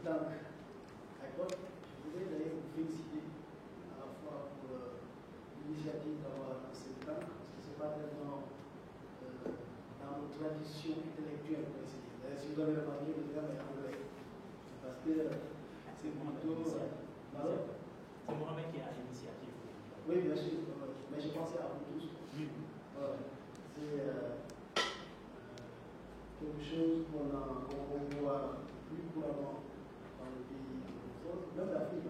tank ACOT, je voudrais d'ailleurs vous féliciter à la fois pour l'initiative d'avoir lancé le tank, parce que ce n'est pas tellement dans nos traditions intellectuelles pour essayer. D'ailleurs, si vous avez remarqué, le terme est anglais. Parce que c'est plutôt. C'est Mohamed qui a l'initiative. Oui, bien sûr, mais je pensais à vous tous. Oui. C'est quelque chose qu'on voit plus couramment dans les pays anglophones, même l'Afrique.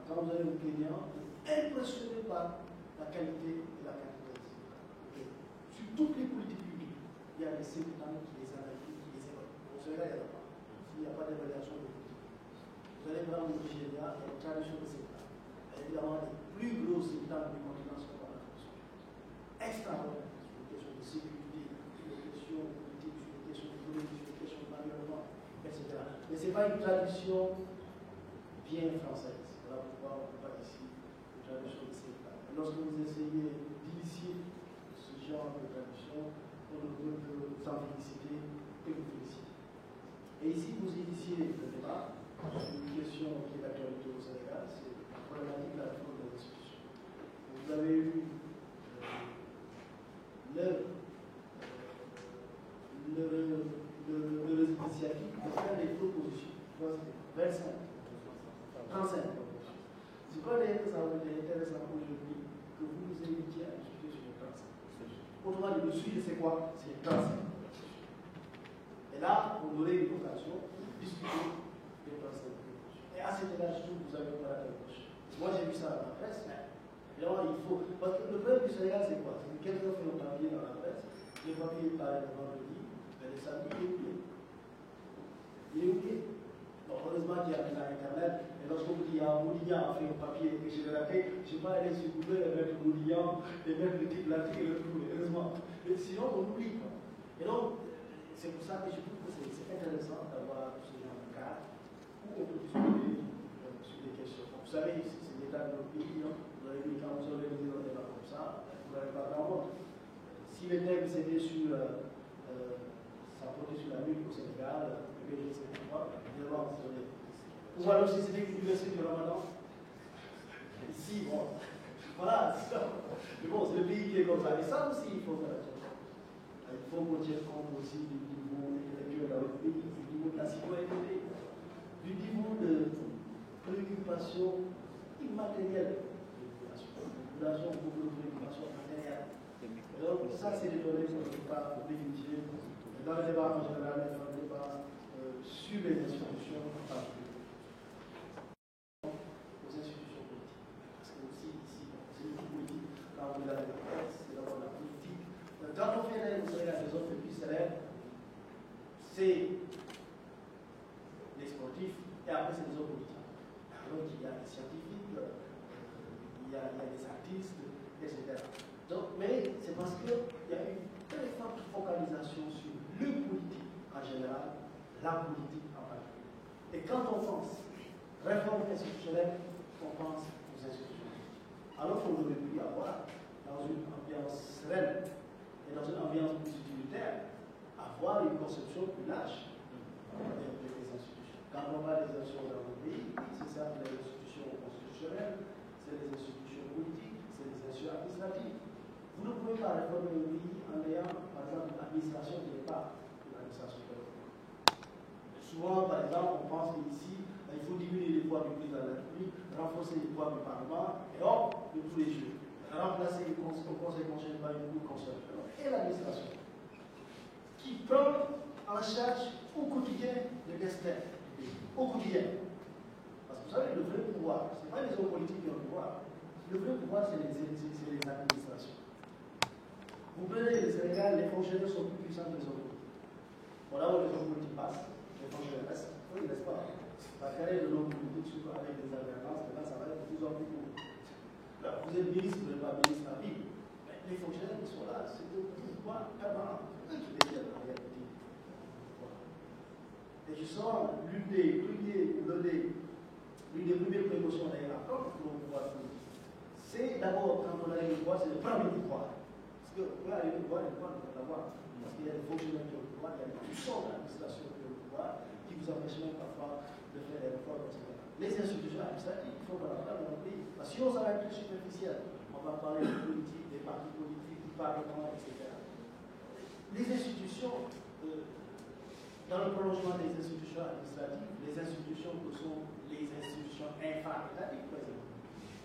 Quand vous allez au Kenya, vous êtes impressionné par la qualité et la quantité des okay. Sur toutes les politiques publiques, il y a des symptômes qui les analysent, qui les évaluent. Au Sénégal, il n'y en a pas. Il n'y a pas d'évaluation de politique. Vous allez voir au Nigeria, il y a une tradition de symptômes. Évidemment, les plus gros symptômes du continent sont dans la tradition. Extraordinaire sur les questions de sécurité, sur les questions politiques, sur les questions économiques, sur les questions d'environnement, etc. Mais ce n'est pas une tradition bien française. Voilà pourquoi on ne peut pas ici une tradition de symptômes. Lorsque vous essayez d'initier ce genre de tradition, on ne peut que vous en féliciter et vous féliciter. Et ici, vous initiez le débat sur une question qui est d'actualité au Sénégal, c'est la problématique de la réforme des institutions. Vous avez eu les initiatives de faire des propositions. 25, 35 propositions. Je crois d'ailleurs que ça aurait été intéressant aujourd'hui que vous nous invitiez à discuter sur les 35. Autrement dit, le sujet c'est quoi? C'est les 35. Et là, on aurait une occasion de discuter des 35 propositions. Et à cet égard, je trouve que vous avez une parole à gauche. Moi, j'ai vu ça dans la presse, mais évidemment, il faut. Parce que le problème du Sénégal, c'est quoi? C'est que quelqu'un fait un papier dans la presse, le papier paraît le vendredi, mais le samedi, il est oublié. Il est oublié. Donc, heureusement qu'il y a Internet. Et lorsqu'on vous dit, Moulignan a fait un papier que j'ai raté, je ne vais pas aller sur Google et mettre Moulignan et mettre le titre l'article et le trouver, heureusement. Et sinon, on oublie. Et donc, c'est pour ça que je trouve que c'est intéressant d'avoir ce genre de cas où on peut discuter sur des questions. Vous savez, c'est l'état de notre pays. Vous avez vu quand vous organisez un débat comme ça, vous n'avez pas grand monde. Si les thèmes c'était sur s'apporter sur la lutte au Sénégal, je ne sais pas, évidemment, ou alors si c'était une université du Ramadan, ici, bon, voilà, mais bon, c'est le pays qui est comme ça. Et ça aussi, il faut faire attention. Il faut qu'on tienne compte aussi du niveau intellectuel dans le pays, du niveau de la citoyenneté, du niveau de préoccupation immatérielle de la population, beaucoup de préoccupations matérielles. Donc, ça, c'est des données qu'on ne peut pas négliger dans le débat en général et dans le débat sur les institutions en particulier. Aux institutions politiques. Parce que aussi, ici, c'est une politique, là on est dans la presse, c'est d'abord la politique. Quand on fait des autres plus célèbres, c'est les sportifs et après c'est les autres politiques. Donc il y a des scientifiques, il y a des artistes, etc. Donc, mais c'est parce qu'il y a une très forte focalisation sur le politique en général, la politique en particulier. Et quand on pense réforme institutionnelle, on pense aux institutions. Alors qu'on aurait pu avoir, dans une ambiance sereine et dans une ambiance plus utilitaire, avoir une conception plus large des institutions. Quand on parle des institutions dans le pays, c'est ça les institutions constitutionnelles, c'est les institutions politiques, c'est les institutions administratives. Vous ne pouvez pas réformer le pays en ayant, par exemple, une administration qui n'est pas une administration développement. Souvent, par exemple, on pense qu'ici, il faut diminuer les poids du président de la République, renforcer les poids du Parlement, et hop, de tous les jeux. Remplacer le Conseil constitutionnel par une Cour constitutionnelle et l'administration, qui prend en charge au quotidien le destin du pays. Au quotidien. Parce que vous savez, le vrai pouvoir, ce n'est pas les hommes politiques qui ont le pouvoir. Le vrai pouvoir, c'est les administrations. Vous prenez le Sénégal, les fonctionnaires sont plus puissants que les hommes politiques. Bon, d'abord, les hommes politiques passent, les fonctionnaires restent. Oui, n'est-ce pas? La carrière de l'homme politique, surtout avec les alternances, maintenant, ça va être de plus en plus court. Vous êtes ministre, vous n'êtes pas ministre à vie. Mais les fonctionnaires qui sont là, c'est le pouvoir permanent. Eux qui détiennent la réalité. Et je sens l'une des premières précautions d'ailleurs à prendre pour le pouvoir politique. C'est d'abord, quand on arrive au pouvoir, c'est de prendre le pouvoir. Parce que pour arriver au pouvoir, il faut l'avoir. Parce qu'il y a des fonctionnaires qui ont le pouvoir, il y a des puissants de l'administration qui ont le pouvoir, qui vous empêchent même parfois de faire des réformes, etc. Les institutions administratives, il faut qu'on en parle dans notre pays. Parce que si on s'arrête plus superficiel, on va parler de politique, des partis politiques, du Parlement, etc. Les institutions, dans le prolongement des institutions administratives, les institutions que sont les institutions infra-étatiques, par exemple.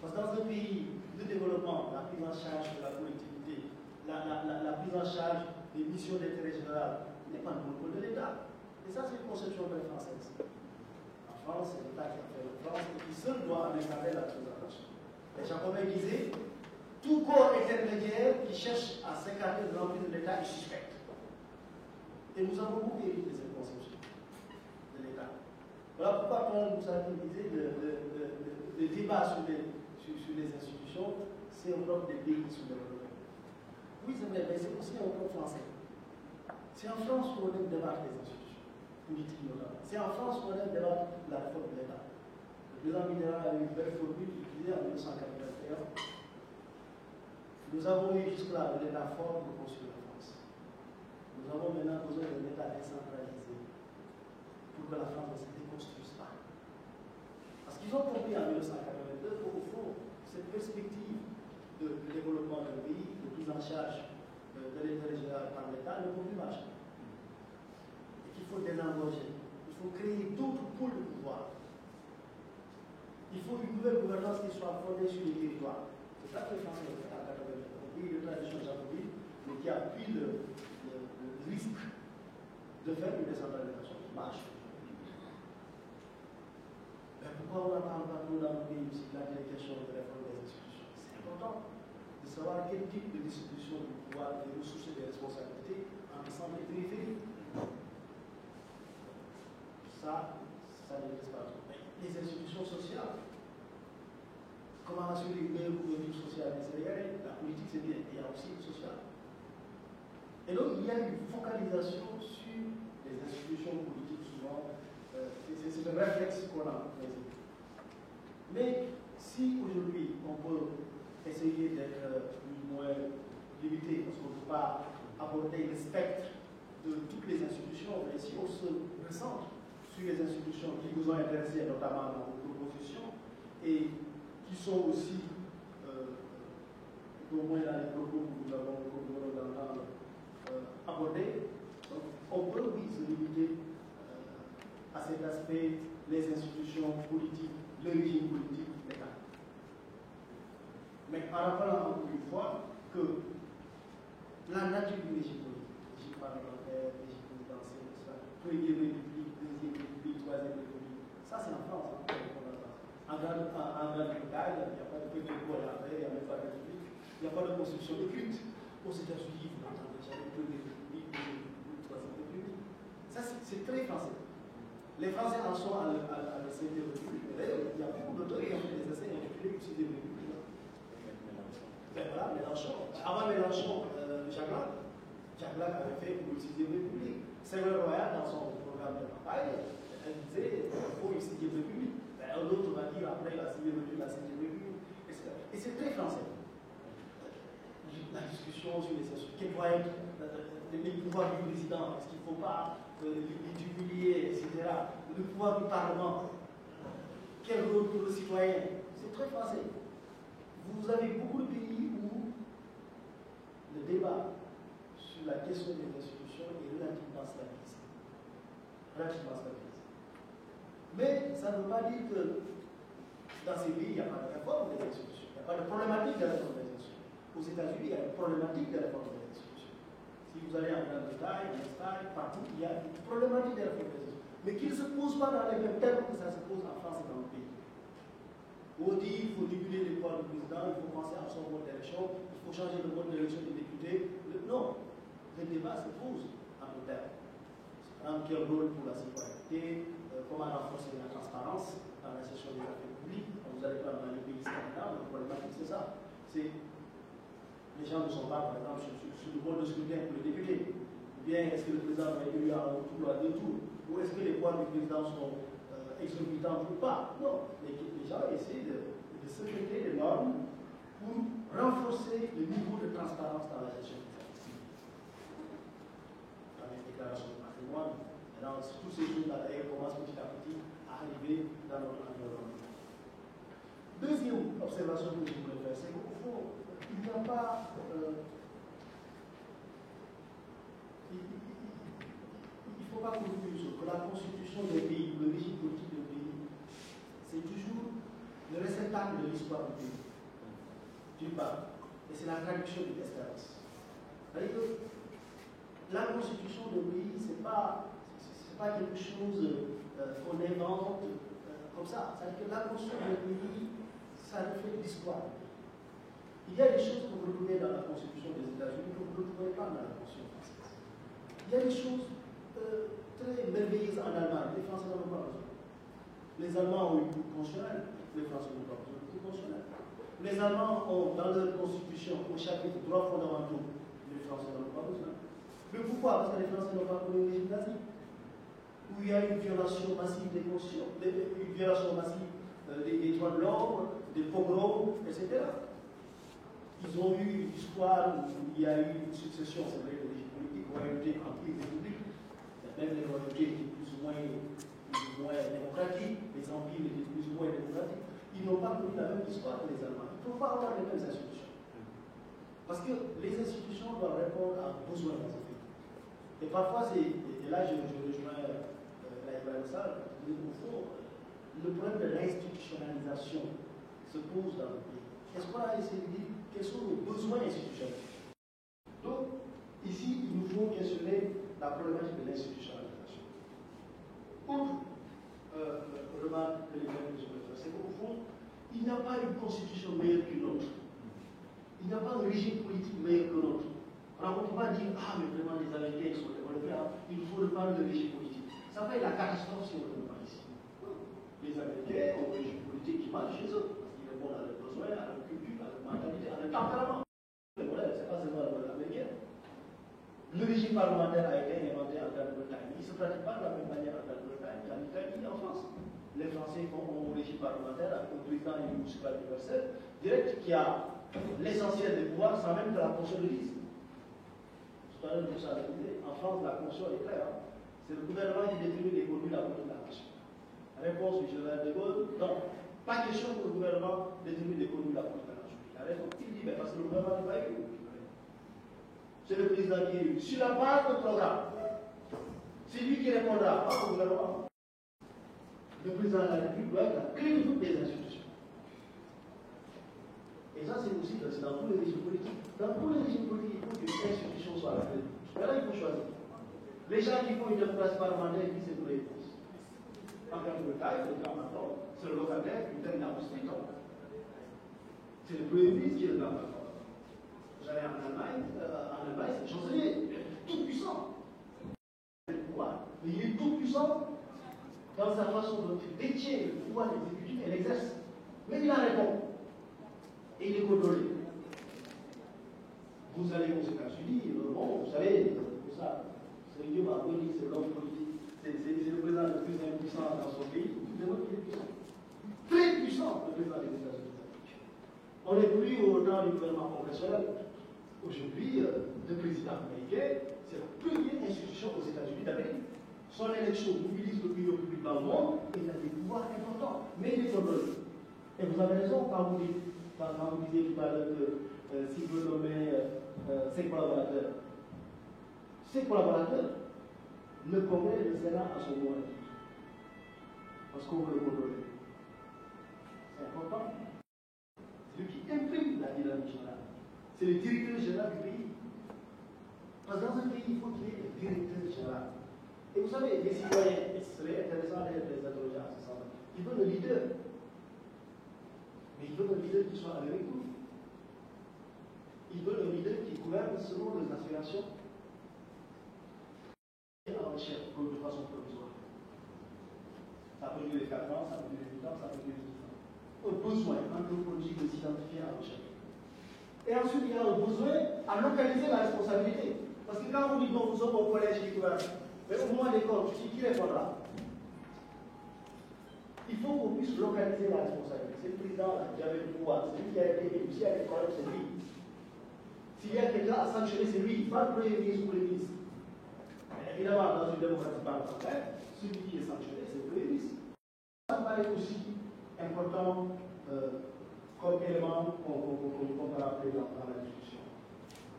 Parce que dans un pays de développement, la prise en charge de la collectivité, la prise en charge des missions d'intérêt général n'est pas le monopole de l'État. Et ça, c'est une conception très française. En France, c'est l'État qui a fait la France et qui seul doit en encadrer la présentation. Et Jacobin disait, tout corps intermédiaire qui cherche à s'écarter de l'emprise de l'État est suspect. Et nous avons beaucoup hérité de cette conception de l'État. Voilà pourquoi quand vous avez disait le débat sur les institutions, c'est au bloc des pays sous-développés. Oui, c'est vrai, mais c'est aussi un bloc français. C'est en France qu'on aime débattre des institutions, politiques notamment. C'est en France qu'on aime débattre la réforme de l'État. Le président Mitterrand a eu une belle formule qu'il disait en 1981. Nous avons eu jusque-là de l'État fort pour construire la France. Nous avons maintenant besoin d'un État décentralisé pour que la France ne se déconstruise pas. Parce qu'ils ont compris en 1982 qu'au fond, cette perspective de développement d'un pays, de prise en charge de l'intérêt général par l'État, ne peut plus marcher. Et qu'il faut désengorger. Il faut créer d'autres pôles de pouvoir. Il faut une nouvelle gouvernance qui soit fondée sur les territoires. C'est ça que les Français ont fait en 1982. Un pays de tradition jacobine, mais qui a pris le risque de faire une décentralisation qui marche. Mais pourquoi on n'en parle pas trop dans le pays aussi de la question de réforme des institutions? C'est important de savoir quel type de distribution du pouvoir, des ressources et des responsabilités en ensemble et périphérie. Ça n'existe pas trop. Les institutions sociales, comment assurer une meilleure couverture sociale des Sénégalais? La politique, c'est bien, il y a aussi le social. Et donc, il y a une focalisation sur les institutions politiques, souvent. C'est un réflexe qu'on a. Mais si aujourd'hui, on peut essayer d'être plus ou moins limité, parce qu'on ne peut pas aborder le spectre de toutes les institutions, mais si on se recentre sur les institutions qui nous ont intéressés, notamment dans vos propositions, et qui sont aussi, au moins dans les propos que nous avons d'entendre, abordés, donc on peut, oui, se limiter à cet aspect, les institutions politiques, le régime politique, l'État. Mais en rappelant encore une fois que la nature du régime politique, régime parlementaire, régime présidentiel, première république, deuxième république, troisième république, ça c'est en France. Hein, en Grande-Bretagne, il n'y a pas de premier pouvoir après, il n'y a même pas de république, il n'y a pas de constitution de culte. Aux États-Unis, vous l'entendez déjà, les premières républiques, deuxième république, troisième république. Ça c'est très français. Les Français en sont à la 5e République, mais d'ailleurs, il y a beaucoup d'auteurs qui ont fait des essais intitulés du 6e République. Ben voilà, Mélenchon. Avant Mélenchon, Jacques Lang avait fait pour une 6e République. Ségolène Royal, dans son programme de campagne, elle disait qu'il faut une 6e République. Ben, un autre va dire après la 6e République, la 5e République, etc. Et c'est très français. La discussion sur les institutions, quels vont être les pouvoirs du président, est-ce qu'il ne faut pas l'humilier, etc. Le pouvoir du Parlement, quel rôle pour le citoyen? C'est très français. Vous avez beaucoup de pays où le débat sur la question des institutions est relativement stabilisé. Mais ça ne veut pas dire que dans ces pays, il n'y a pas de réforme des institutions, il n'y a pas de problématique de réforme des institutions. Aux États-Unis, il y a une problématique de réforme des institutions. Si vous allez en Grande-Bretagne, en Espagne, partout, il y a une problématique de réforme des institutions. Mais qui ne se pose pas dans les mêmes termes que ça se pose en France et dans le pays. On dit qu'il faut diminuer les pouvoirs du président, il faut penser à son mode d'élection, il faut changer le mode d'élection des députés. Non, le débat se pose en deux termes. Quel rôle pour la citoyenneté, comment renforcer la transparence dans la gestion des affaires publiques. Vous allez pas dans les pays scandinaves, le problématique c'est ça. Les gens ne sont pas, par exemple, sur le mode de scrutin pour les députés. Ou bien est-ce que le président va être élu à un tour ou à deux tours? Ou est-ce que les pouvoirs du président sont exorbitants ou pas? Non. Les gens essaient de secréter les normes pour renforcer le niveau de transparence dans la gestion des affaires publiques. Dans les déclarations de patrimoine, Maintenant, toutes ces choses-là, d'ailleurs, commencent petit à petit à arriver dans notre environnement. Deuxième observation que je voulais faire, c'est qu'au fond, il n'y a pas. Il ne faut pas conclure que la constitution d'un pays, le régime politique d'un pays, c'est toujours le réceptacle de l'histoire du pays. D'une part, et c'est la traduction de l'espérance. C'est-à-dire que la constitution d'un pays, ce n'est pas quelque chose qu'on invente comme ça. C'est-à-dire que la constitution d'un pays, ça reflète l'histoire. Il y a des choses que vous retrouvez dans la constitution des États-Unis que vous ne retrouvez pas dans la constitution française. Il y a des choses très merveilleuses en Allemagne. Les Français n'en ont pas besoin. Les Allemands ont une cour constitutionnelle, les Français n'ont pas besoin de cour constitutionnelle. Les Allemands ont dans leur constitution, au chapitre droits fondamentaux, les Français n'en ont pas besoin. Mais pourquoi? Parce que les Français n'ont pas connu le régime nazi, où il y a une violation massive des constitutions, une violation massive des droits de l'homme, des pogroms, etc. Ils ont eu une histoire où il y a eu une succession, c'est vrai, de régimes politiques, royauté, empire, république. Même les royautés étaient plus ou moins démocratiques, les empires étaient plus ou moins démocratiques. Ils n'ont pas connu la même histoire que les Allemands. Il ne faut pas avoir les mêmes institutions. Parce que les institutions doivent répondre à un besoin dans un pays. Et parfois, et là je rejoins la salle, au fond, le problème de l'institutionnalisation se pose dans le pays. Est-ce qu'on a essayé de dire quels sont nos besoins institutionnels? Donc, ici, il nous faut questionner la problématique de l'institutionnalisation. Autre remarque que les gens je veux faire, c'est qu'au fond, il n'y a pas une constitution meilleure qu'une autre. Il n'y a pas un régime politique meilleur que l'autre. Alors on ne peut pas dire, ah mais vraiment les Américains sont développés, il nous faut parler de régime politique. Ça fait la catastrophe si on ne le pas ici. Les Américains ont un régime politique qui marche chez eux, parce qu'ils répondent à leurs besoins, à leur culture, à leur mentalité, à leur tempérament. Le problème, ce n'est pas seulement le modèle américain. Le régime parlementaire a été inventé en Grande-Bretagne. Il ne se pratique pas de la même manière en Grande-Bretagne qu'en Italie et en France. Les Français font un régime parlementaire avec un président élu municipal universel, direct, qui a l'essentiel des pouvoirs sans même que la Constitution le dise. Tout à l'heure, vous savez, en France, la Constitution est claire. C'est le gouvernement qui détermine les contenus de la politique de la Nation. La réponse du général de Gaulle, non. Pas question que le gouvernement détermine les contenus de la politique de la Nation. La réponse, il dit, mais parce que le gouvernement n'est pas élu. C'est le président qui est élu. Sur la base du programme, c'est lui qui répondra, pas au gouvernement. Le président de la République doit être la clé de toutes les institutions. Et ça, c'est aussi dans tous les régimes politiques. Dans tous les régimes politiques, il faut qu'une institution soit la clé. Mais là, il faut choisir. Les gens qui font une démocratie parlementaire disent c'est pour les réponses. En Grande-Bretagne, le grand patron, c'est le locataire qui donne la constitution. C'est le premier ministre qui est le grand patron. Vous allez en Allemagne, c'est le chancelier. Il est tout puissant. Mais il est tout puissant dans sa façon dont il détient le pouvoir exécutif et l'exerce. Mais il en répond. Et il est contrôlé. Vous allez aux États-Unis, bon, vous savez, ça, c'est Dieu m'a dit, c'est l'homme politique. C'est le président le plus impuissant dans son pays. Tout le monde est puissant. Très puissant, le président des États-Unis. On n'est plus au temps du gouvernement congressionnel. Aujourd'hui, le président américain, c'est la première institution aux États-Unis d'Amérique. Son élection mobilise l'opinion publique dans le monde et il a des pouvoirs importants, mais il est contrôlé. Et vous avez raison quand vous disiez tout à l'heure que s'il veut nommer ses collaborateurs, le Congrès et le Sénat à son mot à dire. Parce qu'on veut le contrôler. C'est important. C'est lui qui imprime la dynamique générale. C'est le directeur général du pays. Parce que dans un pays, il faut qu'il y ait un directeur général. Et vous savez, les citoyens, ce serait intéressant de les interroger à ce sens. Ils veulent un leader. Mais ils veulent un leader qui soit avec nous. Ils veulent un leader qui gouverne selon leurs aspirations. Et en chef, de façon provisoire. Ça peut durer 4 ans, ça peut durer 8 ans, ça peut durer 10 ans. Un besoin anthropologique de s'identifier à un chef. Et ensuite, il y a un besoin à localiser la responsabilité. Parce que quand vous dites non, nous sommes au collège qui gouverne, mais au moins l'école, qui répondra? Il faut qu'on puisse localiser la responsabilité. C'est le président qui avait le pouvoir, c'est lui qui a été élu. S'il y a des problèmes, c'est lui. S'il y a quelqu'un à sanctionner, c'est lui, pas le premier ministre ou le ministre. Évidemment, dans une démocratie parlementaire, celui qui est sanctionné, c'est le Premier ministre. Ça me paraît aussi important comme élément qu'on va rappeler dans la discussion.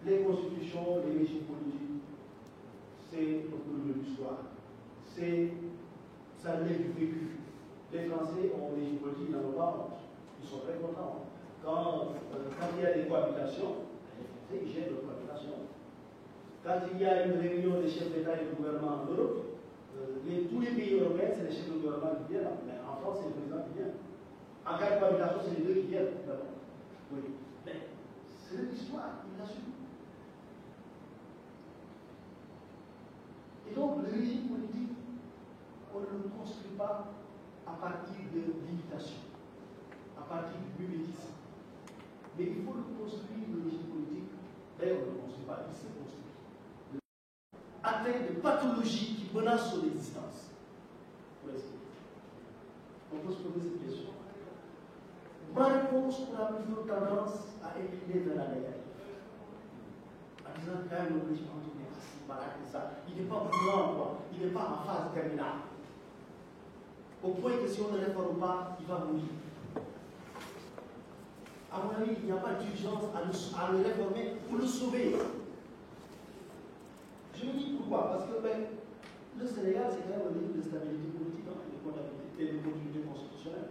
Les constitutions, les régimes politiques, c'est le cours de l'histoire. Ça l'est du vécu. Les Français ont des régimes politiques, ils n'en ont pas honte. Ils sont très contents. Quand il y a des cohabitations, les Français ils gèrent leur cohabitation. Quand il y a une réunion des chefs d'État et de gouvernement en Europe, tous les pays européens, c'est les chefs de gouvernement qui viennent. Mais en France, c'est le président qui vient. En cas de cohabitation, c'est les deux qui viennent. Oui. Mais c'est l'histoire, il l'assume. Et donc, le régime politique, on ne le construit pas à partir de l'imitation, à partir du mimétisme. Mais il faut le construire, le régime politique. D'ailleurs, on ne le construit pas, il se construit. Atteint de pathologies qui menacent son existence. On peut se poser cette question. Ma réponse aura plutôt tendance à incliner vers la négative. En disant quand même le régime politique est si malade que ça. Il n'est pas blanc, quoi. Il n'est pas en phase terminale. Au point que si on ne le réforme pas, il va mourir. À mon avis, il n'y a pas d'urgence à le réformer pour le sauver. Je me dis pourquoi? Parce que le Sénégal, c'est quand même un livre de stabilité politique, de comptabilité et de continuité constitutionnelle.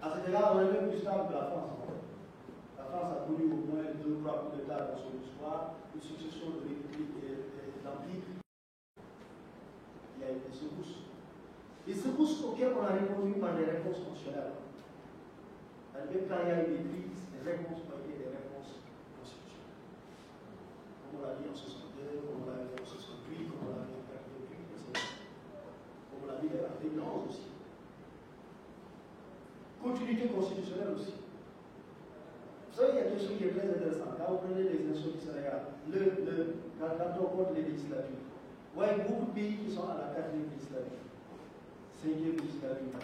À cet égard, on est même plus stable que la France. La France a connu au moins 2 ou 3 coups d'État dans son histoire, une succession de républiques et d'empires. Il y a eu des secousses. Les secousses auxquelles on a répondu par des réponses constitutionnelles. Même quand il y a eu des crises, les réponses ont été des réponses constitutionnelles. Comme on l'a dit en 62, comme on l'a dit en 68, comme on l'a dit en 88, etc. Comme on l'a dit en 2011 aussi. Continuité constitutionnelle aussi. Vous savez, il y a quelque chose qui est très intéressant. Quand vous prenez les élections du Sénégal, quand on compte les législatures, vous voyez beaucoup de pays qui sont à la 4e législature, 5e législature.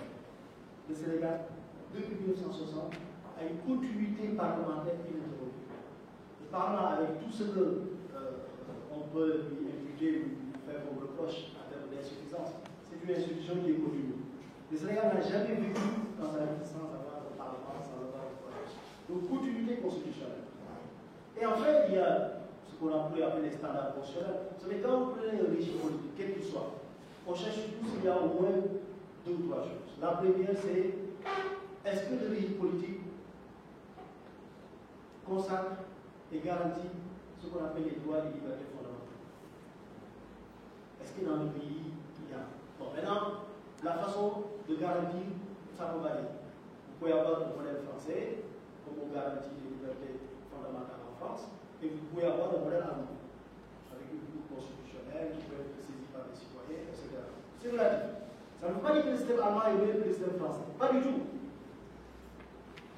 Le Sénégal, depuis 1960, a une continuité parlementaire ininterrompue. Le Parlement, avec tout ce qu'on peut lui imputer, lui faire comme reproche en termes d'insuffisance, c'est une institution qui est connue. Le Sénégal n'a jamais vécu dans sa vie sans avoir un Parlement, sans avoir un Parlement. Donc, continuité constitutionnelle. Et en fait, il y a ce qu'on a pu appeler les standards constitutionnels. Vous savez, quand vous prenez un régime politique, quel qu'il soit, on cherche tous s'il y a au moins 2 ou 3 choses. La première, c'est est-ce que le régime politique consacre et garantit ce qu'on appelle les droits et les libertés fondamentales? Est-ce que dans le pays, il y a... Bon, maintenant, la façon de garantir, ça peut varier. Vous pouvez avoir un modèle français, comme on garantit les libertés fondamentales en France, et vous pouvez avoir un modèle allemand, avec une cour constitutionnelle qui peut être saisie par les citoyens, etc. C'est relatif. Ça ne veut pas dire que le système allemand est mieux que le système français. Pas du tout.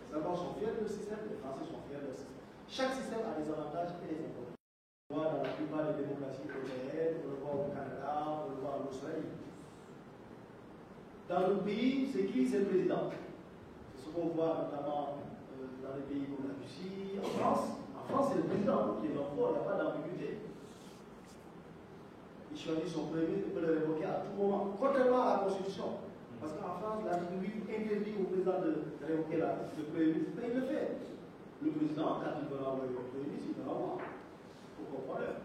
Les Allemands sont fiers de leur système, les Français sont fiers de leur système. Chaque système a des avantages et des inconvénients. On le voit dans la plupart des démocraties européennes, on le voit au Canada, on le voit en Australie. Dans le pays, c'est qui? C'est le président. C'est ce qu'on voit notamment dans les pays comme la Russie, en France. En France, c'est le président qui est dans le fort, il n'y a pas d'ambiguïté. Il choisit son premier ministre, il peut le révoquer à tout moment, contrairement à la Constitution. Parce qu'en France, l'article 8 interdit au président de révoquer le premier ministre, mais il le fait. Le président, quand il veut renvoyer le premier ministre, il le renvoie. Pour comprendre.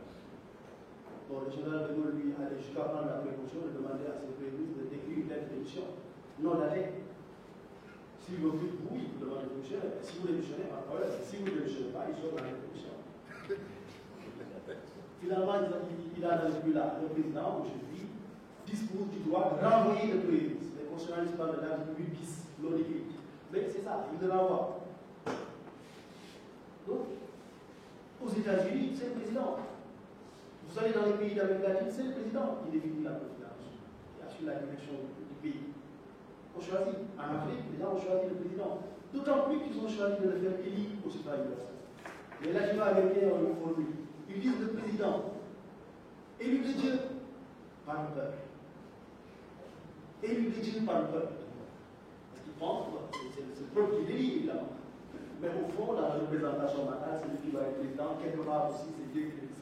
Bon, le général de Gaulle, lui, allait jusqu'à prendre la précaution de demander à ses premiers ministres de décrire une lettre de démission non datée. Si vous voulez, oui, vous demandez de démissionner. Si vous démissionnez, pas de problème. Si vous ne démissionnez pas, il sort dans la démission. Finalement, il a dans le président, aujourd'hui, dispose du droit de renvoyer le premier ministre. Les constitutionnalistes parlent de l'article 8 bis, non écrit. Mais c'est ça, il le renvoie. Donc, aux États-Unis, c'est le président. Vous allez dans les pays d'Amérique latine, c'est le président qui définit la présidence, qui assure la direction du pays. On choisit. En Afrique, les gens ont choisi le président. D'autant plus qu'ils ont choisi de le faire élire au suffrage universel. Les latino-américains ont une formule. Ils disent le président, élu de Dieu par le peuple. Élu de Dieu par le peuple. Parce qu'ils pensent, c'est le peuple qui délie, évidemment. Mais au fond, la représentation matale, c'est lui qui va être président. Quelque part aussi, c'est Dieu qui le décide.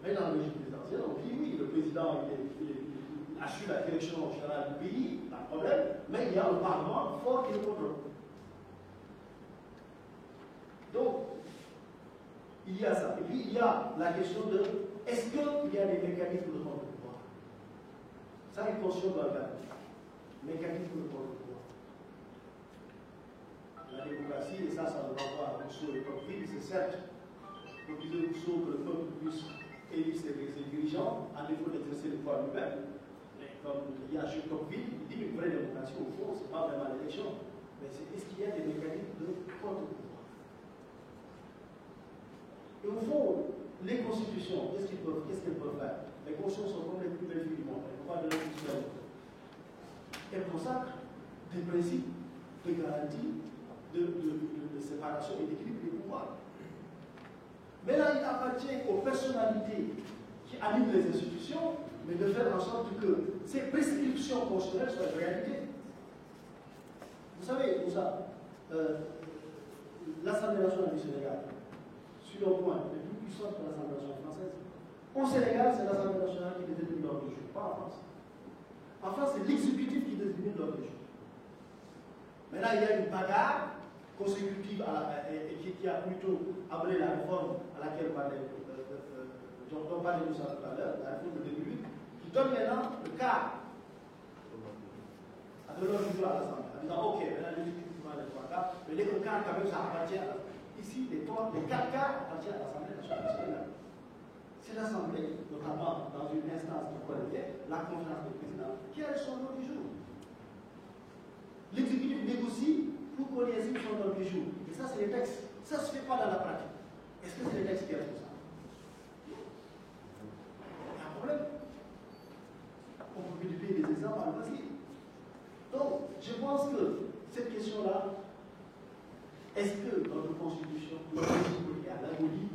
Mais dans le régime présidentiel, on dit oui, le président il assure la direction générale du pays, pas de problème, mais il y a un Parlement fort qui le contrôle. Donc, il y a ça. Et puis, il y a la question de est-ce qu'il y a des mécanismes de contre-pouvoir? Ça, il fonctionne dans le cadre. Mécanisme de contre-pouvoir. La démocratie, et ça nous renvoie à Rousseau et Tocqueville, c'est certes, pour disait Rousseau que le peuple puisse élire ses dirigeants, à défaut d'exercer le pouvoir lui-même. Mais comme il y a chez Tocqueville, il dit une vraie démocratie, au fond, ce n'est pas vraiment l'élection. Mais c'est est-ce qu'il y a des mécanismes de contre-pouvoir? Et au fond, les constitutions, qu'est-ce qu'elles peuvent faire? Les constitutions sont comme les plus belles filles du monde. Elles ne peuvent pas donner tout seul. Elles consacrent des principes de garantie, de séparation et d'équilibre des pouvoirs. Mais là, il appartient aux personnalités qui animent les institutions, mais de faire en sorte que ces prescriptions constitutionnelles soient une réalité. Vous savez, l'Assemblée nationale du Sénégal, sur le point, est plus puissante que l'Assemblée nationale française. Au Sénégal, c'est l'Assemblée nationale qui détermine l'ordre du jour, pas en France. En France, c'est l'exécutif qui détermine l'ordre du jour. Mais là, il y a une bagarre consécutive et qui a plutôt amené la réforme à laquelle dont parlait tout à l'heure, la réforme de 2008, qui donne maintenant le cadre de l'ordre du jour à l'Assemblée, en disant ok, maintenant l'exécutif prend les 3 quarts, mais les 2 quarts, quand même, ça appartient à ici, les 4 quarts appartiennent à l'Assemblée nationale du Sénégal. C'est l'Assemblée, notamment dans une instance de collègue, la conférence des présidents, qui a son ordre du jour. L'exécutif négocie pour qu'on y ait son ordre du jour. Et ça, c'est les textes. Ça ne se fait pas dans la pratique. Est-ce que c'est les textes qui sont responsables? Il y a un problème. On peut multiplier des exemples à le passé. Donc, je pense que cette question-là, est-ce que notre constitution, le régime politique à l'abolie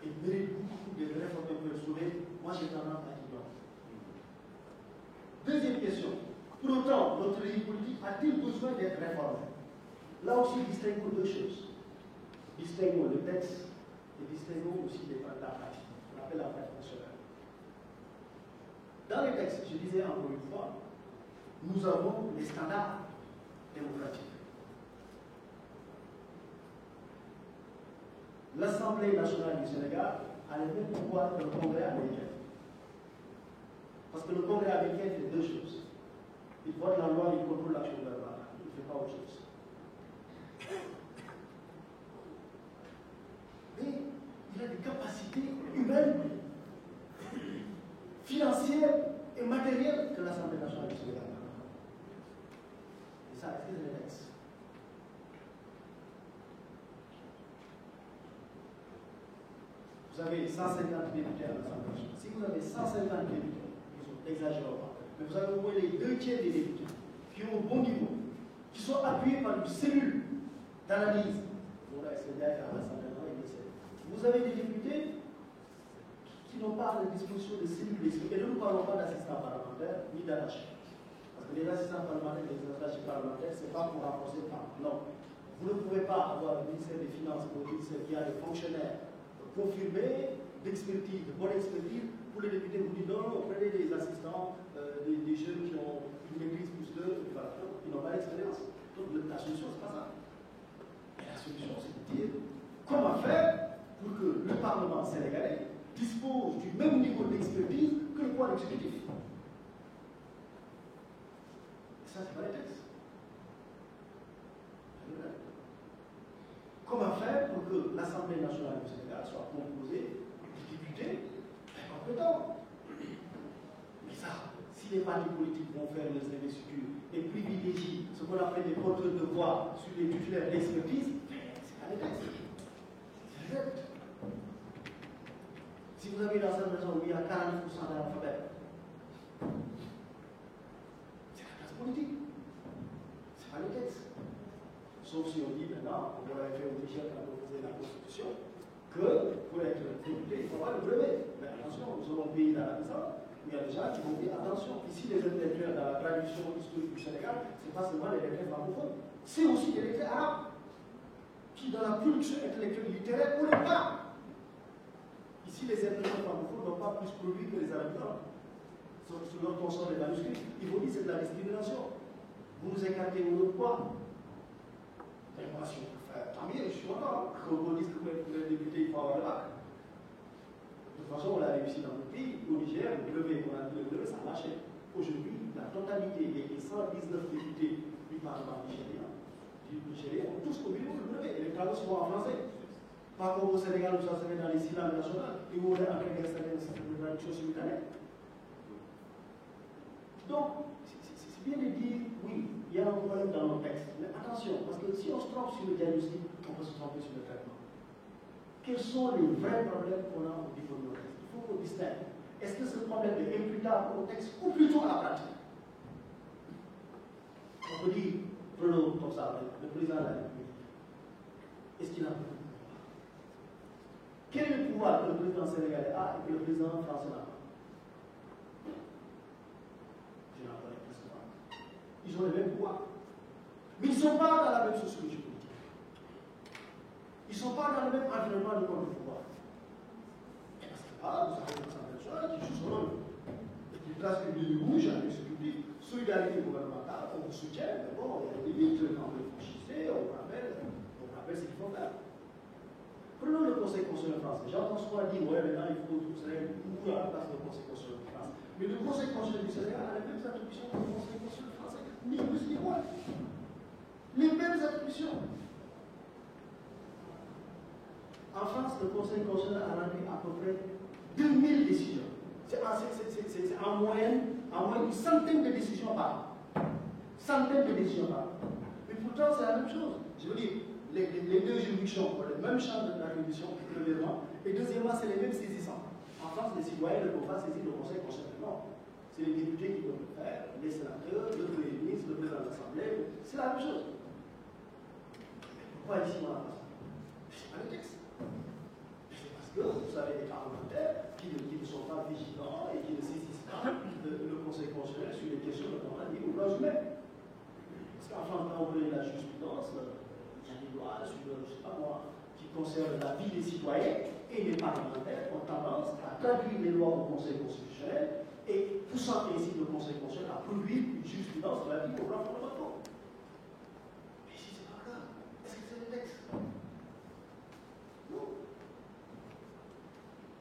et mérite beaucoup de réformes qu'on peut sauver? Moi, j'ai tendance à dire non. Deuxième question. Pour autant, notre régime politique a-t-il besoin d'être réformé? Là aussi, distinguons 2 choses. Distinguons le texte et distinguons aussi la pratique. On appelle la pratique nationale. Dans les textes, je disais encore une fois, nous avons les standards démocratiques. L'Assemblée nationale du Sénégal a les mêmes pouvoirs que le Congrès américain. Parce que le Congrès américain fait 2 choses. Il vote la loi, il contrôle l'action gouvernementale. Il ne fait pas autre chose. Mais il a des capacités humaines, financières et matérielles que l'Assemblée nationale du Sénégal. Et ça, est-ce que c'est les textes? Vous avez 150 députés à l'Assemblée nationale. Si vous avez 150 députés, ils sont exagérants, mais vous avez au moins les 2 tiers des députés qui ont un bon niveau, qui sont appuyés par une cellule d'analyse. Vous avez des députés qui n'ont pas à la disposition de cellules d'experts. Et nous ne parlons pas d'assistants parlementaires ni d'arrachés. Parce que les assistants parlementaires et les arrachés parlementaires, ce n'est pas pour renforcer le Parlement. Non. Vous ne pouvez pas avoir le ministère des Finances ou le ministère qui a des fonctionnaires confirmés, d'expertise, de bonne expertise. Pour les députés, vous dites non, prenez des assistants, des jeunes qui ont une maîtrise plus de, voilà, qui n'ont pas d'expérience. Donc la solution, ce n'est pas ça. Et la solution, c'est de dire comment faire pour que le Parlement sénégalais dispose du même niveau d'expertise que le pouvoir exécutif. Et ça, c'est pas les textes. Comment faire pour que l'Assemblée nationale du Sénégal soit composée de députés très compétents? Mais ça, si les partis politiques vont faire les investitures et privilégient ce qu'on appelle des porteurs de voix sur les titulaires d'expertise, c'est pas les textes. C'est les textes. Si vous avez une assemblée où il y a 40% d'analphabètes, c'est la classe politique. C'est pas les textes. Sauf si on dit maintenant, comme on l'avait fait au Niger quand on faisait la Constitution, que pour être député, il faut avoir le brevet. Mais attention, nous sommes un pays d'arabisants, où il y a des gens qui vont dire attention, ici les intellectuels dans la tradition historique du Sénégal, ce n'est pas seulement les lettres francophones, c'est aussi les lettres arabes, qui dans la production intellectuelle littéraire, pour les cas, Ici, les imprimeurs francophones n'ont pas plus produit que les Arabes sur leur consort des manuscrits. Ils vous disent c'est de la discrimination. Vous nous écartez ou de quoi? Tant mieux, je suis content. Quand on dit que les députés, il faut avoir le bac. De toute façon, on l'a réussi dans notre pays. Au Niger, le levé, on a dit le levé, ça a marché. Aujourd'hui, la totalité des 119 députés du Parlement nigérien ont tous commis le levé. Et les travaux sont en français. Pas comme au Sénégal où ça se met dans les 6 langues nationales et où on est en train d'installer un système de traduction simultanée. Donc, c'est bien de dire, oui, il y a un problème dans nos textes. Mais attention, parce que si on se trompe sur le diagnostic, on peut se tromper sur le traitement. Quels sont les vrais problèmes qu'on a au niveau de nos textes? Il faut qu'on distingue. Est-ce que ce problème est imputable au texte ou plutôt à la pratique? On peut dire, prenons comme ça, le président de la République. Est-ce qu'il a beaucoup de pouvoir? Quel est le pouvoir que le président sénégalais a et que le président français n'a pas? Je n'en connais plus souvent. Ils ont les mêmes pouvoirs. Mais ils ne sont pas dans la même sociologie politique. Ils ne sont pas dans le même environnement de contre-pouvoir. Parce que là, vous avez une certaine chose qui joue son rôle. Et qui place le milieu rouge à l'exécutif public. Solidarité gouvernementale, on vous soutient, mais bon, il y a des limites quand vous franchissez, on rappelle ce qu'il faut faire. Prenons le Conseil constitutionnel français. J'entends souvent dire, ouais, maintenant il faut tout ça, où à la place du Conseil constitutionnel français. Mais le Conseil constitutionnel du Sénégal a les mêmes attributions que le Conseil constitutionnel français, ni plus ni moins. Les mêmes attributions. En France, le Conseil constitutionnel a rendu à peu près 2000 décisions. C'est en moyenne une centaine de décisions par an. Centaines de décisions par an. Mais pourtant, c'est la même chose. Je veux dire, les deux juridictions ont le même champ d'attribution, premièrement, et deuxièmement, c'est les mêmes saisissants. En France, les citoyens ne peuvent pas saisir le Conseil constitutionnel. Non. C'est les députés qui doivent le faire, les sénateurs, le Premier ministre, le président de l'Assemblée. C'est la même chose. Pourquoi ici on a pas ça? C'est pas le texte. C'est parce que vous avez des parlementaires qui ne sont pas vigilants et qui ne saisissent pas le Conseil constitutionnel sur les questions notamment liées aux droits humains. Parce qu'en France, quand on connaît la jurisprudence, il y a des lois sur, je ne sais pas moi, qui concernent la vie des citoyens, et les parlementaires ont tendance à traduire les lois au Conseil constitutionnel et poussant ainsi le Conseil constitutionnel à produire une jurisprudence relative aux droits fondamentaux. Mais si c'est pas grave, est-ce que c'est le texte? Non.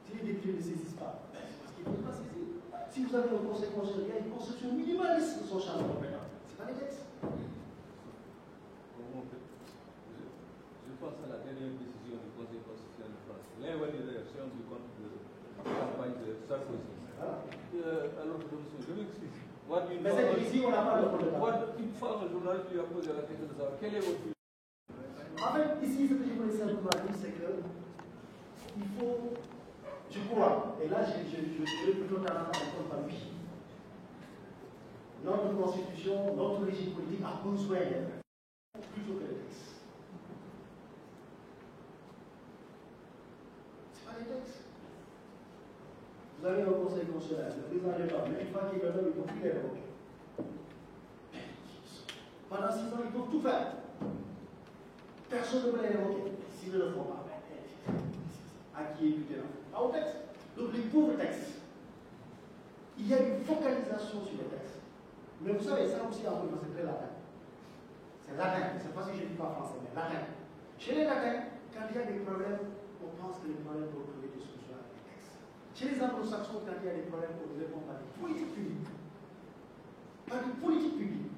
Si les députés ne saisissent pas, c'est parce qu'ils ne peuvent pas saisir. Si vous avez un Conseil constitutionnel, il y a une constitution minimaliste de son champ de compétence. Ce n'est pas les textes. Je pense à la dernière décision du Conseil constitutionnel de France, l'invalidation du compte de campagne de Sarkozy. Alors, je m'excuse. Mais c'est ici, on n'a pas le problème. Une fois, un journaliste lui a posé la question de savoir quel est votre. En fait, ici, ce que je voulais simplement dire, c'est que il faut, je crois, et là, je plutôt tendance à répondre par oui. Notre constitution, notre régime politique a besoin d'être plutôt que les textes. Ce n'est pas les textes. Vous avez un conseil constitutionnel, le président de l'État, mais une fois qu'il est là, il ne peut plus les révoquer. Pendant 6 ans, ils peuvent tout faire. Personne ne peut les révoquer. S'ils ne le font pas, à qui est écouté là? Pas au texte. Donc les pauvres textes. Il y a une focalisation sur les textes. Mais vous savez, ça aussi, en c'est très latin. C'est latin. C'est pas si je ne dis pas français, mais latin. Chez les latins, quand il y a des problèmes, on pense que les problèmes vont trouver des solutions avec les textes. Chez les anglo-saxons, quand il y a des problèmes, on ne répond pas des politiques publiques. Pas de politique publique.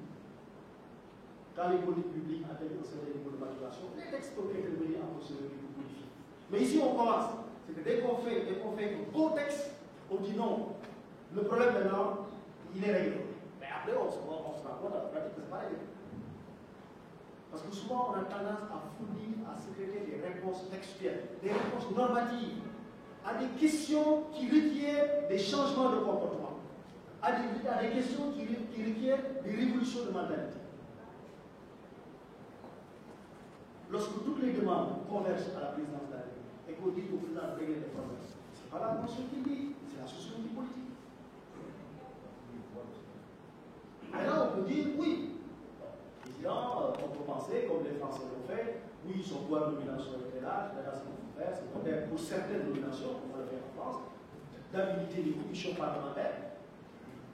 Quand les politiques publiques atteignent un certain niveau de maturation, les textes peuvent intervenir en procédure politique. Mais ici, on commence. C'est que dès qu'on fait un beau texte, on dit non. Le problème maintenant, il est réglé. Mais après, on se rend compte dans la pratique que ce n'est pas réglé. Parce que souvent, on a tendance à fournir, à sécréter des réponses textuelles, des réponses normatives, à des questions qui requièrent des changements de comportement, à des questions qui requièrent des révolutions de mentalité. Lorsque toutes les demandes convergent à la présidence de la République et qu'on dit au président de régler les problèmes, ce n'est pas la Constitution qui dit, c'est la sociologie politique. Alors on peut dire oui. Président, on peut penser, comme les Français l'ont fait, oui, son pouvoir de domination est très large, mais là c'est faire, c'est peut-être pour certaines nominations, comme on le fait en France, d'habiliter les commissions parlementaires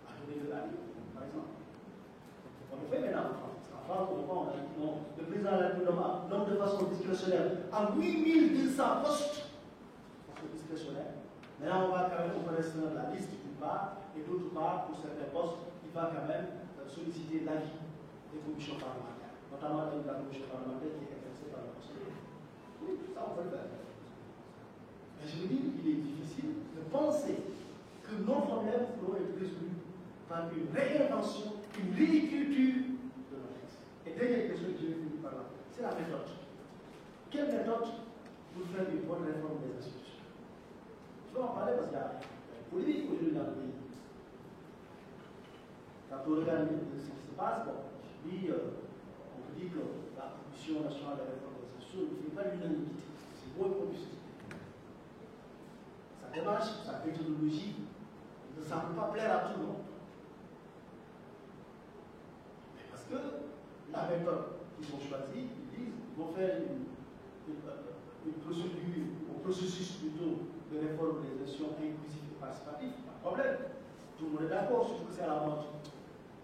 à donner de l'avis, par exemple. On le fait maintenant en France. En France, on a dit non, le président de la République nomme de façon discrétionnaire à 8200 postes discrétionnaire. Maintenant, on va quand même restreindre la liste d'une part, et d'autre part, pour certains postes, il va quand même solliciter l'avis des commissions parlementaires, notamment la commission parlementaire qui est intéressée par le Conseil. Oui, ça on peut le faire. Mais je vous dis, il est difficile de penser que nos problèmes pourront être résolus par une réinvention, une réécriture de nos textes. Et dernière question que je vais finir par là, c'est la méthode. Quelle méthode pour faire une bonne réforme des institutions? Je vais en parler parce qu'il y a une politique aujourd'hui dans le pays. Quand on regarde ce qui se passe, bon, on peut dire que la Commission nationale de réforme des institutions ne fait pas l'unanimité. C'est moins robuste. Sa démarche, sa méthodologie, ne semble pas plaire à tout le monde. Mais parce que la méthode qu'ils ont choisie, ils disent qu'ils vont faire une procédure, un processus plutôt de réforme des élections inclusives et participatives, pas de problème. Tout le monde est d'accord sur ce que c'est à la mode.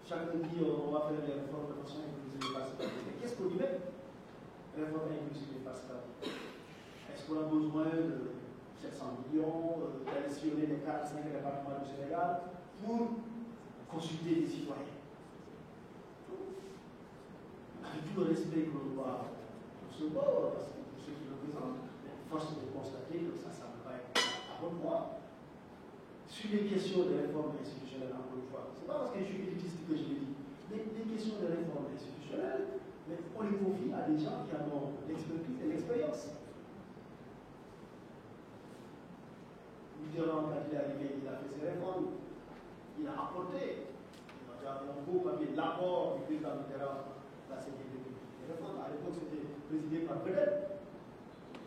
Chacun dit on va faire les réformes de façon inclusive et participative. Mais qu'est-ce qu'on dit même? Réforme inclusive et participative. Est-ce qu'on a besoin de 700 millions, d'additionner les 4-5 départements du Sénégal pour consulter les citoyens? Avec tout le respect que l'on doit recevoir, parce que pour ceux qui le représentent, force de constater que ça ne semble pas être à bonne voie. Sur les questions de réforme institutionnelle, encore une fois, ce n'est pas parce que je suis élitiste que je l'ai dit. Les questions de réforme institutionnelle, mais on les confie à des gens qui en ont l'expertise et l'expérience. Mitterrand, quand il est arrivé, il a fait ses réformes, il a apporté, il a un beau papier, l'apport du président Mitterrand à la Cinquième République. Les réformes, à l'époque, c'était présidé par Bedel.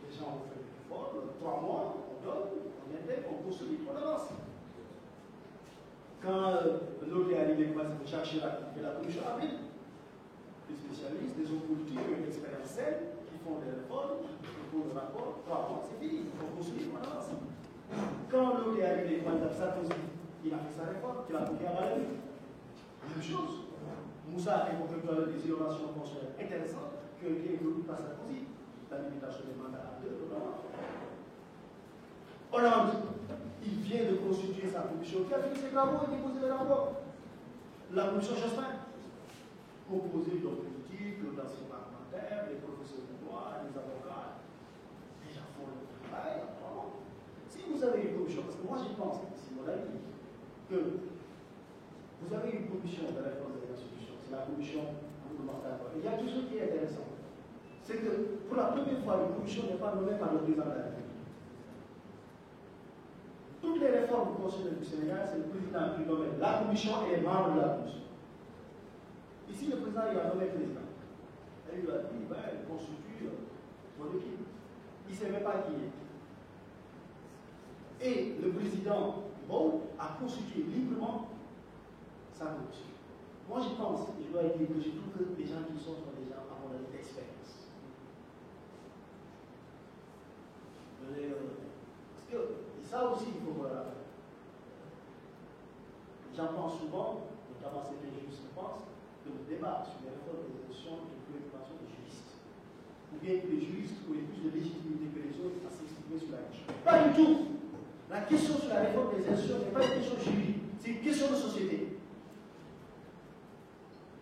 Les gens ont fait des réformes, 3 mois, on donne, on intègre, on construit, on avance. Quand l'autre est arrivé, c'est Jacques Chirac, qui fait la commission avril, des spécialistes, des hommes politiques, une expérience saine, qui font des réformes, qui font des rapports, 3 mois, c'est fini, on construit, on avance. Quand l'autre est arrivé, Madame Sarkozy, il a fait sa réforme, il a coupé à la vie. Même chose. Moussa a évoqué des innovations fonctionnelles intéressantes qui ont été introduites par Sarkozy. La limitation des mandats à 2, Hollande, il vient de constituer sa commission qui a fait ses travaux et déposé les rapports. La commission Jospin, composée d'hommes politiques, d'anciens parlementaires, des professeurs de droit, des avocats, les gens font le travail, apparemment. Si vous avez une commission, parce que moi j'y pense, c'est mon avis, que vous avez une commission de réforme des institutions, c'est la commission gouvernementale. Il y a quelque chose qui est intéressant. C'est que pour la première fois, une commission n'est pas nommée par le président de la République. Toutes les réformes constitutionnelles du Sénégal, c'est le président qui nomme la commission et les membres de la commission. Ici, le président, il a nommé le président. Et il lui a dit, il constitue son équipe. Il ne sait même pas qui il est. Et le président a constitué librement sa commission. Moi, j'y pense, je dois dire que je trouve que les gens qui sont des gens, à mon avis, d'expérience. Parce que, et ça aussi, il faut voir. J'en pense souvent, notamment certains juristes pensent, que le débat sur les réformes des élections est une préoccupation des juristes. Ou bien que les juristes ont plus de légitimité que les autres à s'exprimer sur la question. Pas du tout! La question sur la réforme des élections n'est pas une question juridique, c'est une question de société.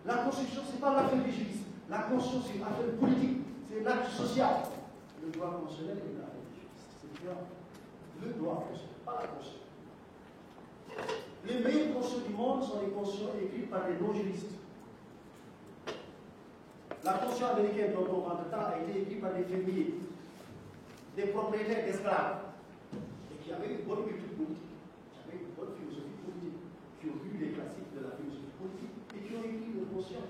La Constitution, ce n'est pas l'affaire des juristes. La Constitution, c'est une affaire politique, c'est l'acte social. Le droit constitutionnel est l'affaire des juristes. C'est différent. Le droit constitutionnel, pas la Constitution. Les meilleures constitutions du monde sont les constitutions écrites par des non-juristes. La Constitution américaine dont on parle de temps a été écrite par des fermiers, des propriétaires d'esclaves, et qui avaient une bonne culture politique, qui avaient une bonne philosophie politique, qui ont lu les classiques de la philosophie politique et qui ont écrit une Constitution.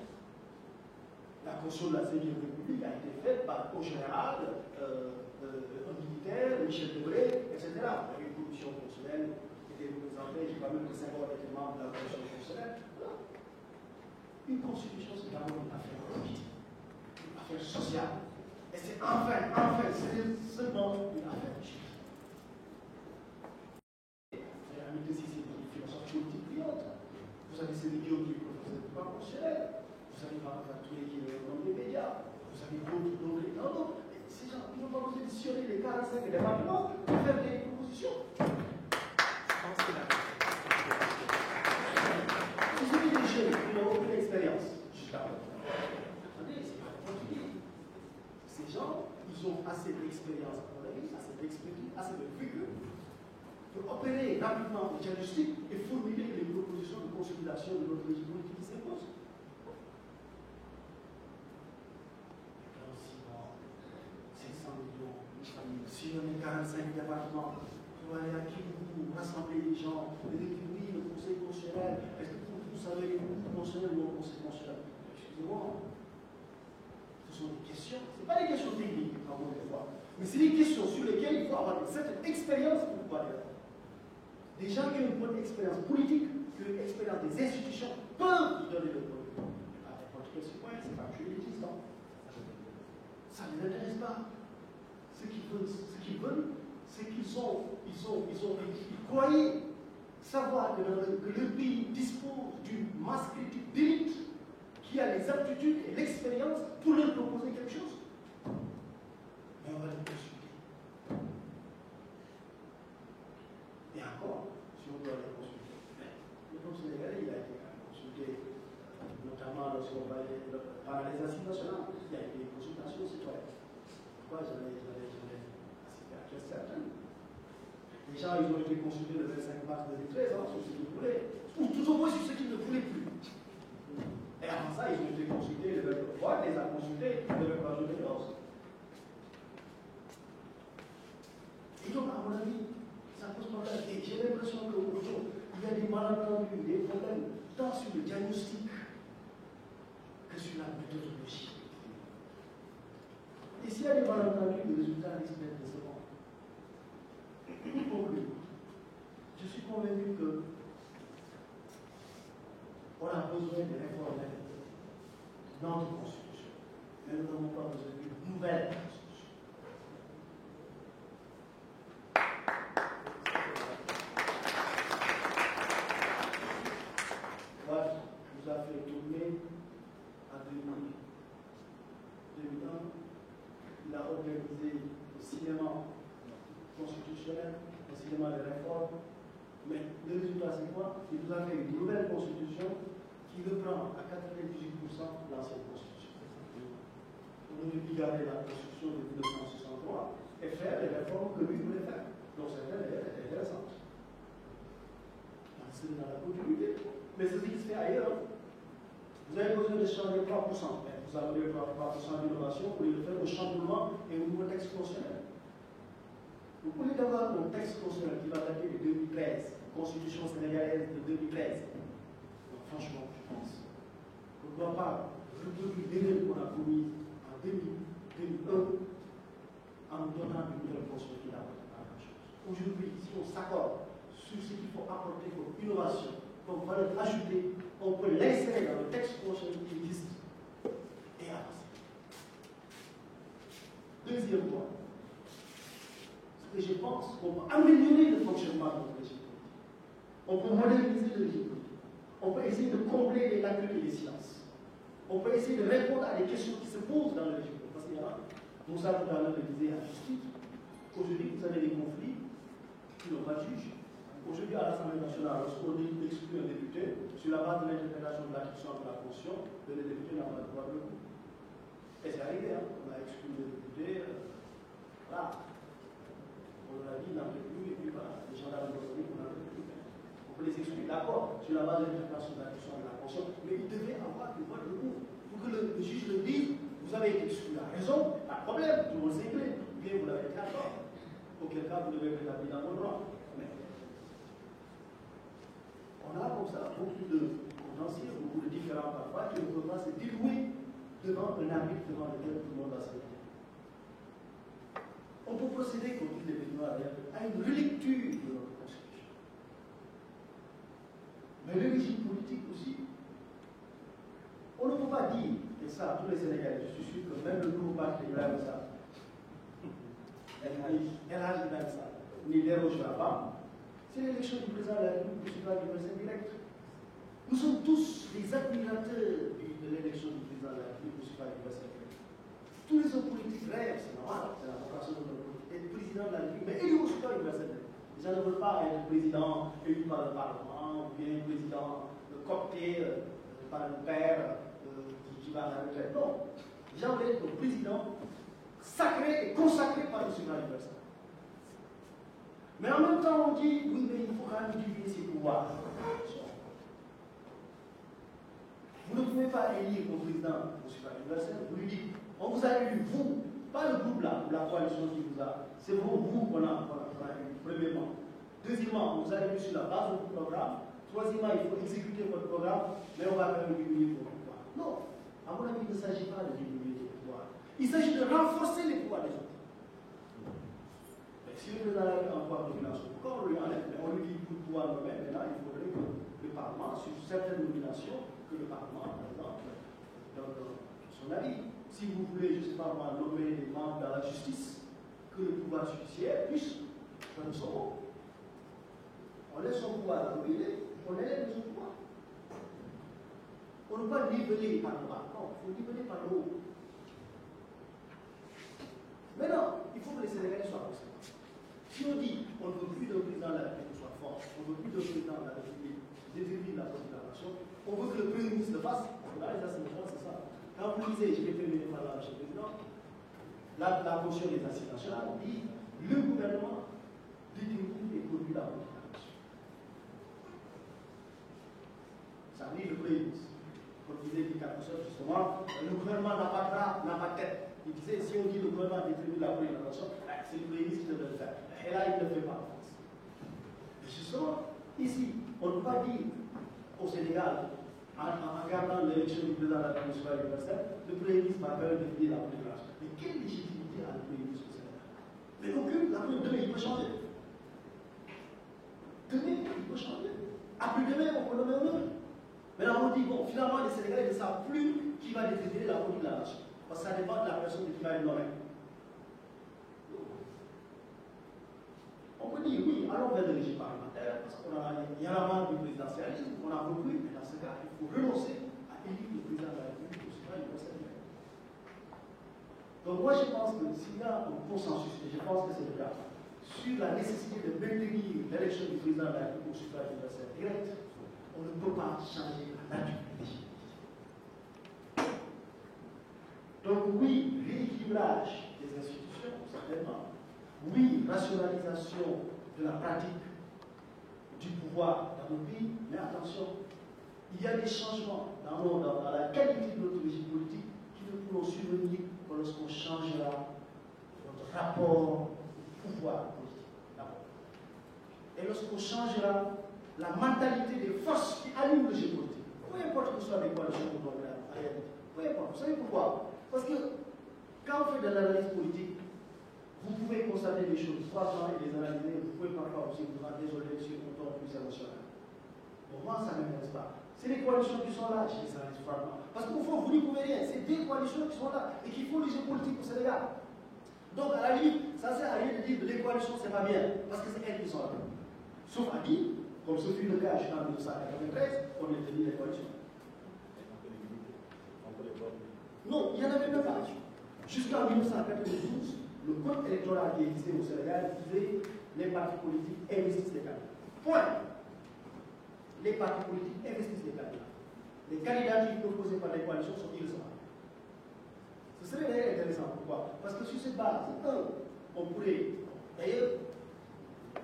La Constitution de la Cinquième République a été faite par un général, un militaire, Michel Debré, etc. Avec une commission constitutionnelle qui était représentée, j'ai pas même que 50 étaient membres de la commission constitutionnelle. Voilà. Une constitution, c'est d'abord une affaire politique, une affaire sociale. Et c'est enfin, c'est seulement une à réfléchir. Et Amit aussi, c'est une philosophie politique brillante. Vous savez, c'est l'idiot du professeur du droit constitutionnel. Vous savez, par exemple, tous les qui dans les médias. Vous savez, d'autres. Non. Ces gens, ils n'ont pas besoin de sillonner les 45 départements pour faire des propositions. Il suffit des jeunes qui n'ont aucune expérience. Attendez, c'est pas compliqué. Ces gens, ils ont assez d'expérience, à mon avis, assez d'expérience, assez de vigueur pour opérer rapidement le diagnostic et formuler les propositions de consolidation de notre régime politique qui s'impose. Si on est 45 départements, pour aller à Kibou, rassembler les gens, et dire oui, le conseil constitutionnel, est-ce que vous savez le constitutionnel ou le conseil constitutionnel? Excusez-moi, ce sont des questions, ce n'est pas des questions techniques, encore une fois, mais c'est des questions sur lesquelles il faut avoir une certaine expérience pour pouvoir les répondre. Des gens qui ont une bonne expérience politique, qui ont une expérience des institutions, peuvent vous donner le point de vue. Mais n'importe quel citoyen, c'est pas tuer l'existant. Ça ne les intéresse pas. Ce qu'ils veulent, c'est qu'ils croyaient savoir que le pays dispose d'une masse critique d'élite qui a les aptitudes et l'expérience pour leur proposer quelque chose. Mais on va les consulter. Et encore, si on doit les consulter. Le peuple sénégalais, il a été consulté, notamment lorsqu'on parlait pendant les assises nationales, il y a eu des consultations citoyennes. Pourquoi j'en ai assisté à certaines. Les gens, ils ont été consultés le 25 mars 2013 sur ce qu'ils voulaient, ou tout au moins sur ce qu'ils ne voulaient plus. Et avant ça, ils ont été consultés, le 23, les a consultés le 23 juin 2011. Et donc, à mon avis, ça pose problème. Et j'ai l'impression qu'aujourd'hui, il y a des malentendus, des problèmes, tant sur le diagnostic que sur la méthodologie. Et s'il y a des malentendus, le résultat risque d'être décevant. Pour conclure, je suis convaincu que on a besoin de réformes dans notre constitution, mais nous n'avons pas besoin d'une nouvelle constitution. Voilà, nous a fait tourner en 2001. Il a organisé le cinéma constitutionnel, le cinéma de réforme, mais le résultat c'est quoi? Il nous a fait une nouvelle constitution qui reprend à 98% l'ancienne constitution. On aurait pu garder la constitution de 1963 et faire les réformes que lui voulait faire. Donc certaines étaient intéressantes. C'est dans la continuité. Mais c'est ce qui se fait ailleurs. Vous avez besoin de changer 3%. Vous avez 3% d'innovation pour le faire au chamboulement et au nouveau texte constitutionnel. Vous pouvez avoir un texte constitutionnel qui va dater de 2013, Constitution sénégalaise de 2013. Donc franchement, je pense qu'on ne doit pas reproduire l'erreur qu'on a commise en 2001 en nous donnant une nouvelle constitution qui n'apporte pas grand-chose. Aujourd'hui, si on s'accorde sur ce qu'il faut apporter comme innovation, comme valeur ajoutée, on peut l'insérer dans le texte constitutionnel qui existe et avancer. Deuxième point, ce que je pense qu'on peut améliorer le fonctionnement de notre régime politique. On peut moderniser le régime politique. On peut essayer de combler les lacunes et les silences. On peut essayer de répondre à des questions qui se posent dans le régime politique. Parce qu'il y a, Moussa tout à l'heure le disait à justice, aujourd'hui vous avez des conflits qui n'ont pas de juge. Aujourd'hui, à l'Assemblée nationale, lorsqu'on exclut un député, sur la base de l'interprétation de l'article de la Constitution, le député n'a pas le droit de recours. Et c'est arrivé, hein. On a exclu le député, voilà. On l'a dit, il n'en peut plus, et puis voilà, les gendarmes ont dit qu'on n'en peut plus. On peut les exclure, d'accord, sur la base de l'interprétation de l'article de la Constitution, mais il devait avoir le droit de recours. Pour que le juge le dise, vous avez été exclu à raison, pas de problème, tout le monde s'est clé, ou bien vous l'avez été à tort. Auquel cas, vous devez rétablir dans vos droits. On a comme ça beaucoup de contentieux, beaucoup de différents parfois qui ne peuvent pas se délouer devant un arbitre devant lequel tout le monde va se mettre. On peut procéder, comme disent les Béninois, à une relecture de notre Constitution. Mais le régime politique aussi, on ne peut pas dire, et ça, tous les Sénégalais, je suis sûr que même le nouveau parti de ça, El Hadj Ibrahima Sall n'y dérogera pas. C'est l'élection du président de la République au suffrage universel direct. Nous sommes tous les admirateurs de l'élection du président de la République au suffrage universel direct. Tous les hommes politiques rêvent, c'est normal, c'est la vocation de notre politique, d'être président de la République, mais élu au suffrage universel direct. Les gens ne veulent pas être président élu par le Parlement, ou bien président coopté par le père qui va à la retraite. Non. Les gens veulent être le président sacré et consacré par le suffrage universel. Mais en même temps, on dit, oui, mais il faut quand même diviser ses pouvoirs. Vous ne pouvez pas élire le président au suffrage universel. Vous lui dites, on vous a élu, vous, pas le groupe là, ou la coalition qui vous a. C'est vous qu'on a élu, premièrement. Deuxièmement, on vous a élu sur la base de votre programme. Troisièmement, il faut exécuter votre programme, mais on va quand même diminuer vos pouvoirs. Non, à mon avis, il ne s'agit pas de diminuer les pouvoirs. Il s'agit de renforcer les pouvoirs des autres. Si le président a un pouvoir de nomination, pourquoi on lui enlève? On lui dit pour pouvoir nommer, maintenant il faudrait que le Parlement, sur certaines nominations, que le Parlement, par exemple, donne son avis. Si vous voulez, je ne sais pas moi, nommer des membres dans la justice, que le pouvoir judiciaire puisse donner son mot. On laisse son pouvoir dominer, on élève son pouvoir. On ne peut pas niveler par le bas, non, il faut niveler par le haut. Maintenant, il faut que les Sénégalais soient conscients. Si on dit on ne veut plus d'un président de la République soit fort, on ne veut plus d'un président de la République détermine la considération, on veut que le Premier ministre le fasse, là les assignations, c'est ça. Quand vous lisez, je vais terminer par là, M. le Président, la motion des assises nationales dit le gouvernement détermine et produit la considération. Ça dit le Premier ministre. Comme disait Guy Carcossel, justement, le gouvernement n'a pas de tête. Il disait si on dit le gouvernement détermine la considération, c'est le Premier ministre qui devrait le faire. Et là, il ne le fait pas en France. Et justement, ici, on ne peut pas dire au Sénégal, en regardant l'élection du président de la République universelle, le Premier ministre va quand même définir la population. Mais quelle légitimité a le Premier ministre au Sénégal? Mais aucune, demain, il peut changer. Demain, il peut changer. Après-demain, on peut nommer un autre. Maintenant, on dit, bon, finalement, les Sénégalais ne savent plus qui va définir la politique de la nation. Parce que ça dépend de la personne qui va être nommée. On peut dire oui, allons vers le régime parlementaire, parce qu'il y en a marre du présidentialisme, on en veut plus, mais dans ce cas, il faut renoncer à élire le président de la République au suffrage universel. Donc moi je pense que s'il y a un consensus, et je pense que c'est le cas, sur la nécessité de maintenir l'élection du président de la République au suffrage universel direct, on ne peut pas changer la nature du régime. Donc oui, rééquilibrage des institutions, certainement. Oui, rationalisation de la pratique du pouvoir dans nos pays, mais attention, il y a des changements dans la qualité de notre régime politique qui ne pourront survenir que lorsqu'on changera notre rapport au pouvoir politique, d'abord. Et lorsqu'on changera la mentalité des forces qui animent le régime politique. Peu importe que ce soit des coalitions ou non, peu importe. Vous savez pourquoi? Parce que quand on fait de l'analyse politique, vous pouvez constater des choses 3 ans et les analyser, vous pouvez parfois aussi vous rendre désolé sur un ton plus émotionnel. Pour moi, ça ne m'intéresse pas. C'est les coalitions qui sont là, je les analyse froidement. Parce qu'au fond, vous n'y pouvez rien. C'est des coalitions qui sont là et qui font le jeu politique au Sénégal. Donc, à la limite, ça ne sert à rien de dire que les coalitions, c'est pas bien. Parce que c'est elles qui sont là. Sauf à dire, comme ce fut le cas jusqu'en 1993, on a tenu les coalitions. Non, il n'y en avait même pas. Jusqu'en 1992, le code électoral qui existait au Sénégal disait les partis politiques investissent les candidats. Point. Les partis politiques investissent les candidats. Les candidatures proposées par les coalitions sont irrecevables. Ce serait d'ailleurs intéressant. Pourquoi? Parce que sur cette base, on pourrait, d'ailleurs,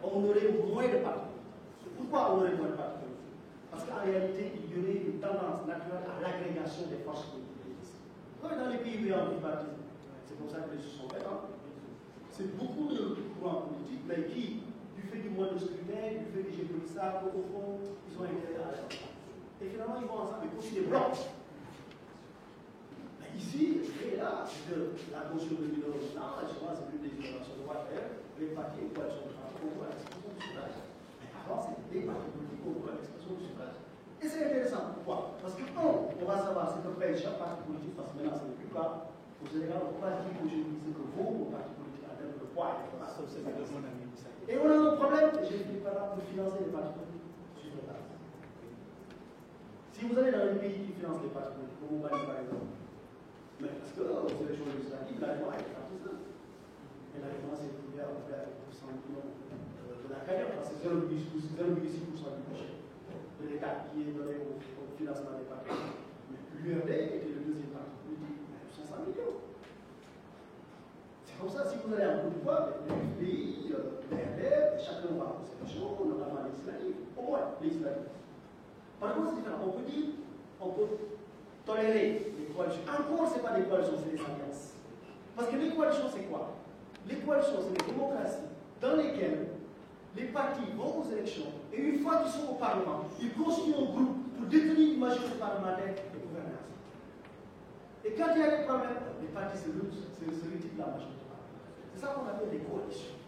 on aurait moins de partis politiques. Pourquoi on aurait moins de partis politiques? Parce qu'en réalité, il y aurait une tendance naturelle à l'agrégation des forces politiques. Dans les pays où il y a un bipartisme, c'est comme ça que les choses sont faites. C'est beaucoup de courants politiques, mais qui, du fait du mode de scrutin, du fait que j'ai pris ça, au fond, ils ont intérêt à aller ensemble. Et finalement, ils vont ensemble, mais aussi des blocs. Mais ici, et là, la notion de minorité, souvent, c'est plus des générations de droite, les partis, les coalitions de travail, on voit l'expression du suffrage. Mais avant, c'était des partis politiques, on voit l'expression du suffrage. Et c'est intéressant. Pourquoi? Parce que, on va savoir ce que fait chaque parti politique, parce que maintenant, ça n'est plus pas. Au Sénégal, on ne peut pas dire qu'aujourd'hui, ce que vaut mon parti politique en termes de poids électoral. Sauf c'est de mon ami. Et on a un problème, et j'ai fini par là, pour financer les partis politiques sur les taxes. Si vous allez dans un pays qui finance les partis politiques, comme au Mali par exemple, mais parce que aux élections législatives, la loi est partisan. Et la défense est couverte à peu près à 100 millions de la cagnotte, parce que c'est 0,6% du budget de l'État qui est donné au financement des partis. Mais l'URD était le deuxième parti politique, 500 millions. C'est comme ça, si vous allez en Côte d'Ivoire, les pays, l'URD, chacun va aux élections, notamment législatives, au moins législatives. Par contre, c'est différent. On peut dire, on peut tolérer les coalitions. Encore, ce n'est pas des coalitions, c'est des alliances. Parce que les coalitions, c'est quoi? Les coalitions, c'est des démocraties dans lesquelles les partis vont aux élections et une fois qu'ils sont au Parlement, ils constituent un groupe pour détenir une majorité parlementaire et gouverner. Et quand il y a des problèmes, les partis se retirent de la majorité parlementaire. C'est ça qu'on appelle des coalitions.